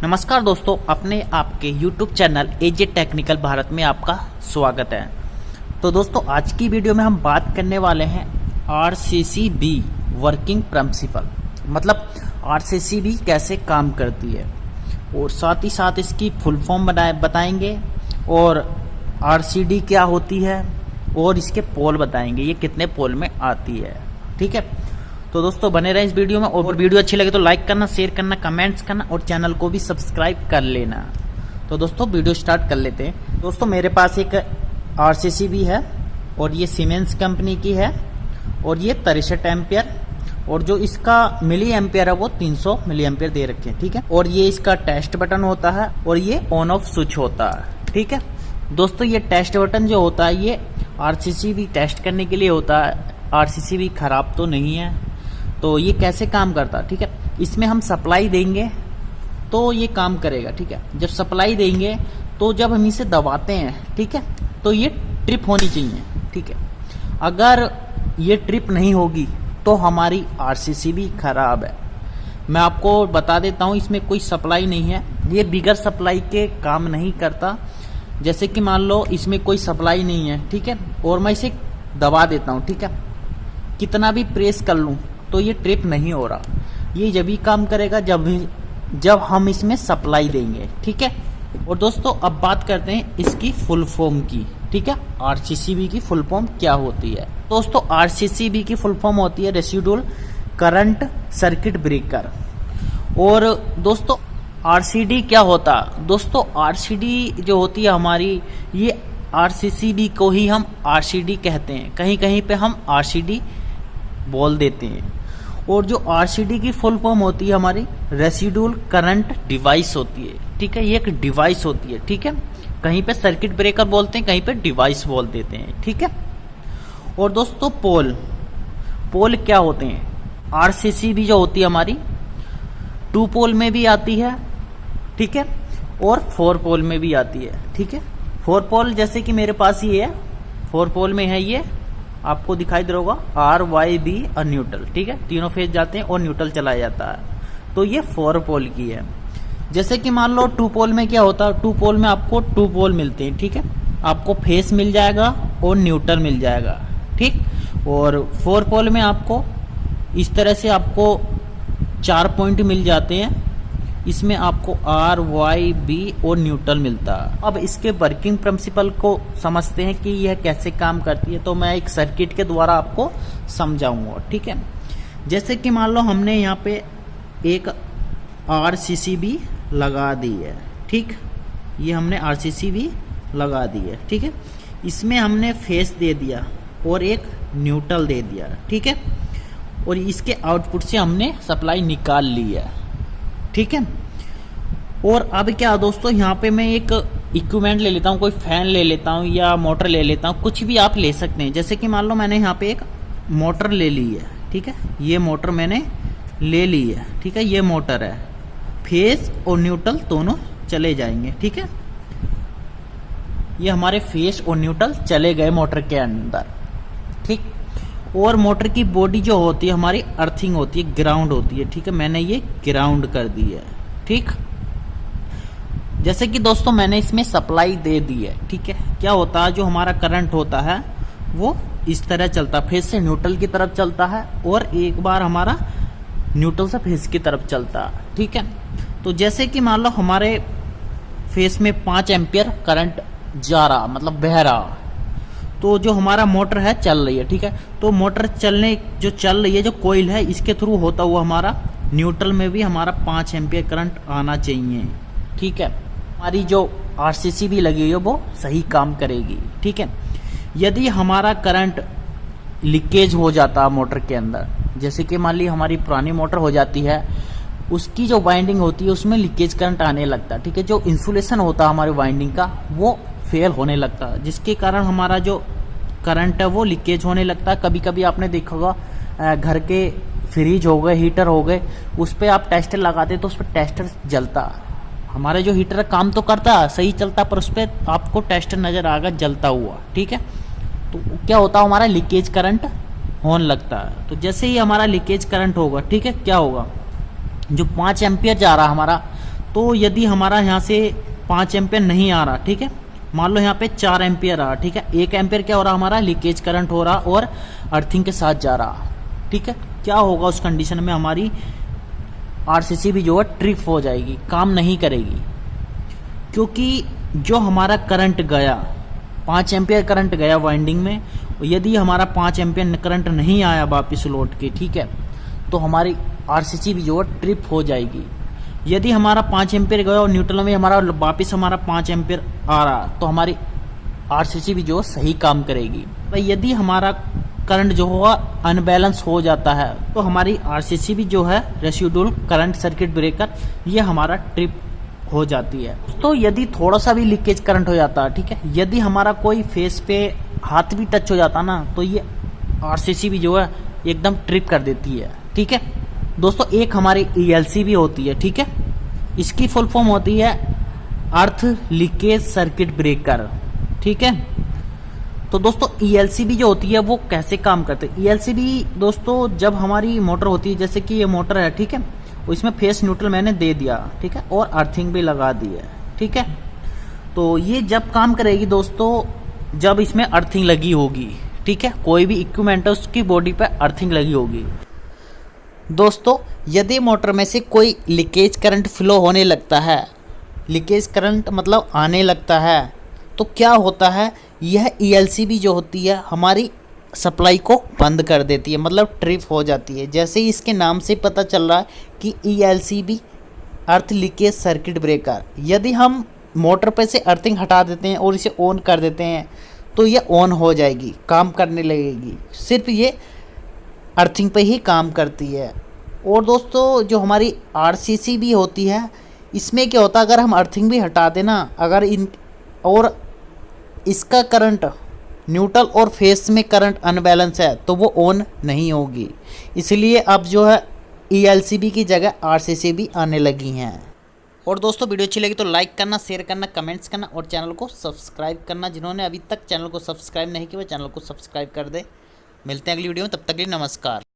नमस्कार दोस्तों, अपने आपके YouTube चैनल एजे टेक्निकल भारत में आपका स्वागत है। तो दोस्तों, आज की वीडियो में हम बात करने वाले हैं RCCB वर्किंग प्रिंसिपल, मतलब RCCB कैसे काम करती है और साथ ही साथ इसकी फुल फॉर्म बताएंगे और RCD क्या होती है और इसके पोल बताएंगे, ये कितने पोल में आती है। ठीक है, तो दोस्तों बने रहे इस वीडियो में और वीडियो अच्छी लगे तो लाइक करना, शेयर करना, कमेंट्स करना और चैनल को भी सब्सक्राइब कर लेना। तो दोस्तों वीडियो स्टार्ट कर लेते हैं। दोस्तों मेरे पास एक RCCB है और ये सीमेंस कंपनी की है और ये 63 एम्पियर और जो इसका मिली एम्पियर है वो 300 मिली एम्पियर दे रखे हैं। ठीक है, और ये इसका टेस्ट बटन होता है और ये ऑन ऑफ स्विच होता है। ठीक है दोस्तों, ये टेस्ट बटन जो होता है ये RCCB टेस्ट करने के लिए होता है। RCCB खराब तो नहीं है। तो ये कैसे काम करता है, ठीक है, इसमें हम सप्लाई देंगे तो ये काम करेगा। ठीक है, जब सप्लाई देंगे तो जब हम इसे दबाते हैं, ठीक है, तो ये ट्रिप होनी चाहिए। ठीक है, अगर ये ट्रिप नहीं होगी तो हमारी RCCB खराब है। मैं आपको बता देता हूँ, इसमें कोई सप्लाई नहीं है, ये बिगर सप्लाई के काम नहीं करता। जैसे कि मान लो इसमें कोई सप्लाई नहीं है, ठीक है, और मैं इसे दबा देता हूँ, ठीक है, कितना भी प्रेस कर लूँ तो ये ट्रिप नहीं हो रहा। ये जब भी काम करेगा जब हम इसमें सप्लाई देंगे। ठीक है, और दोस्तों अब बात करते हैं इसकी फुल फॉर्म की। ठीक है, RCCB की फुल फॉर्म क्या होती है। दोस्तों RCCB की फुल फॉर्म होती है रेसिडुअल करंट सर्किट ब्रेकर। और दोस्तों RCD क्या होता है, दोस्तों RCD जो होती है हमारी, ये RCCB को ही हम RCD कहते हैं, कहीं कहीं पे हम RCD बोल देते हैं। और जो RCD की फुल फॉर्म होती है हमारी रेसिडुअल करंट डिवाइस होती है। ठीक है, ये एक डिवाइस होती है। ठीक है, कहीं पे सर्किट ब्रेकर बोलते हैं, कहीं पे डिवाइस बोल देते हैं। ठीक है, और दोस्तों पोल क्या होते हैं, RCCB जो होती है हमारी 2 पोल में भी आती है, ठीक है, और 4 पोल में भी आती है। ठीक है, 4 पोल जैसे कि मेरे पास ये है, 4 पोल में है, ये आपको दिखाई दे रहा होगा RYB और न्यूट्रल। ठीक है, तीनों फेज जाते हैं और न्यूट्रल चलाया जाता है, तो ये 4 पोल की है। जैसे कि मान लो 2 पोल में क्या होता है, 2 पोल में आपको 2 पोल मिलते हैं। ठीक है, आपको फेस मिल जाएगा और न्यूट्रल मिल जाएगा। ठीक, और 4 पोल में आपको इस तरह से आपको 4 पॉइंट मिल जाते हैं, इसमें आपको RYB और न्यूट्रल मिलता है। अब इसके वर्किंग प्रिंसिपल को समझते हैं कि यह कैसे काम करती है, तो मैं एक सर्किट के द्वारा आपको समझाऊंगा। ठीक है, जैसे कि मान लो हमने यहाँ पे एक RCCB लगा दी है। ठीक, ये हमने RCCB लगा दी है। ठीक है, इसमें हमने फेस दे दिया और एक न्यूट्रल दे दिया। ठीक है, और इसके आउटपुट से हमने सप्लाई निकाल ली है। ठीक है, और अब क्या दोस्तों, यहाँ पे मैं एक इक्विपमेंट ले लेता हूँ, कोई फैन ले लेता हूँ या मोटर ले लेता हूँ, कुछ भी आप ले सकते हैं। जैसे कि मान लो मैंने यहाँ पे एक मोटर ले ली है। ठीक है, ये मोटर मैंने ले ली है। ठीक है, ये मोटर है, फेस और न्यूट्रल दोनों चले जाएंगे। ठीक है, ये हमारे फेस और न्यूट्रल चले गए मोटर के अंदर। ठीक, और मोटर की बॉडी जो होती है हमारी अर्थिंग होती है, ग्राउंड होती है। ठीक है, मैंने ये ग्राउंड कर दी है। ठीक, जैसे कि दोस्तों मैंने इसमें सप्लाई दे दी है। ठीक है, क्या होता है, जो हमारा करंट होता है वो इस तरह चलता है, फेस से न्यूट्रल की तरफ चलता है और एक बार हमारा न्यूट्रल से फेस की तरफ चलता है। ठीक है, तो जैसे कि मान लो हमारे फेस में 5 एम्पियर करंट जा रहा, मतलब बह रहा, तो जो हमारा मोटर है चल रही है। ठीक है, तो मोटर चल रही है, जो कोइल है, इसके थ्रू होता हुआ हमारा न्यूट्रल में भी हमारा 5 एम्पियर करंट आना चाहिए। ठीक है, हमारी जो RCCB लगी हुई है वो सही काम करेगी। ठीक है, यदि हमारा करंट लीकेज हो जाता है मोटर के अंदर, जैसे कि मान ली हमारी पुरानी मोटर हो जाती है, उसकी जो वाइंडिंग होती है उसमें लीकेज करंट आने लगता है। ठीक है, जो इंसुलेशन होता है हमारी वाइंडिंग का वो फेल होने लगता है, जिसके कारण हमारा जो करंट है वो लीकेज होने लगता है। कभी कभी आपने देखा होगा घर के फ्रिज हो गए, हीटर हो गए, उस पर आप टेस्टर लगाते तो उस पर टेस्टर जलता। हमारे जो हीटर काम तो करता सही चलता, पर उस पर आपको टेस्टर नजर आएगा जलता हुआ। ठीक है, तो क्या होता है, हमारा लीकेज करंट होने लगता है। तो जैसे ही हमारा लीकेज करंट होगा, ठीक है, क्या होगा, जो 5 एम्पियर जा रहा हमारा, तो यदि हमारा यहाँ से 5 एम्पियर नहीं आ रहा, ठीक है, मान लो यहाँ पे 4 एम्पियर आ रहा, ठीक है, 1 एम्पियर क्या हो रहा हमारा लीकेज करंट हो रहा और अर्थिंग के साथ जा रहा, ठीक है, क्या होगा उस कंडीशन में हमारी आरसीसी भी जो है ट्रिप हो जाएगी, काम नहीं करेगी, क्योंकि जो हमारा करंट गया 5 एम्पियर करंट गया वाइंडिंग में, यदि हमारा 5 एम्पियर करंट नहीं आया वापस लौट के, ठीक है, तो हमारी आरसीसी भी जो है ट्रिप हो जाएगी। यदि हमारा 5 एम्पियर गया और न्यूट्रल में हमारा वापस हमारा 5 एम्पियर आ रहा, तो हमारी आरसीसी भी जो है सही काम करेगी। भाई यदि हमारा करंट जो होगा अनबैलेंस हो जाता है, तो हमारी आरसीसी भी जो है रेसिडुअल करंट सर्किट ब्रेकर ये हमारा ट्रिप हो जाती है। तो यदि थोड़ा सा भी लीकेज करंट हो जाता है, ठीक है, यदि हमारा कोई फेस पे हाथ भी टच हो जाता ना, तो ये आरसीसी भी जो है एकदम ट्रिप कर देती है, ठीक है। दोस्तों एक हमारी ईएलसी भी होती है, ठीक है, इसकी फुल फॉर्म होती है अर्थ लीकेज सर्किट ब्रेकर, ठीक है। तो दोस्तों ईएलसी भी जो होती है वो कैसे काम करते हैं? ईएलसी भी दोस्तों जब हमारी मोटर होती है, जैसे कि ये मोटर है, ठीक है, इसमें फेस न्यूट्रल मैंने दे दिया, ठीक है, और अर्थिंग भी लगा दी है, ठीक है। तो ये जब काम करेगी दोस्तों जब इसमें अर्थिंग लगी होगी, ठीक है, कोई भी इक्विपमेंट है उसकी बॉडी पे अर्थिंग लगी होगी। दोस्तों यदि मोटर में से कोई लीकेज करंट फ्लो होने लगता है, लीकेज करंट मतलब आने लगता है, तो क्या होता है, यह ईएलसी भी जो होती है हमारी सप्लाई को बंद कर देती है, मतलब ट्रिप हो जाती है। जैसे ही इसके नाम से पता चल रहा है कि ईएलसी भी अर्थ लीकेज सर्किट ब्रेकर, यदि हम मोटर पे से अर्थिंग हटा देते हैं और इसे ऑन कर देते हैं तो ये ऑन हो जाएगी, काम करने लगेगी, सिर्फ ये अर्थिंग पे ही काम करती है। और दोस्तों जो हमारी आरसीसी भी होती है, इसमें क्या होता है, अगर हम अर्थिंग भी हटा देना, अगर इन और इसका करंट न्यूट्रल और फेस में करंट अनबैलेंस है तो वो ऑन नहीं होगी, इसलिए अब जो है ईएलसीबी की जगह आरसीसी भी आने लगी हैं। और दोस्तों वीडियो अच्छी लगी तो लाइक करना, शेयर करना, कमेंट्स करना और चैनल को सब्सक्राइब करना। जिन्होंने अभी तक चैनल को सब्सक्राइब नहीं किया वो चैनल को सब्सक्राइब कर दे। मिलते हैं अगली वीडियो में, तब तक के लिए नमस्कार।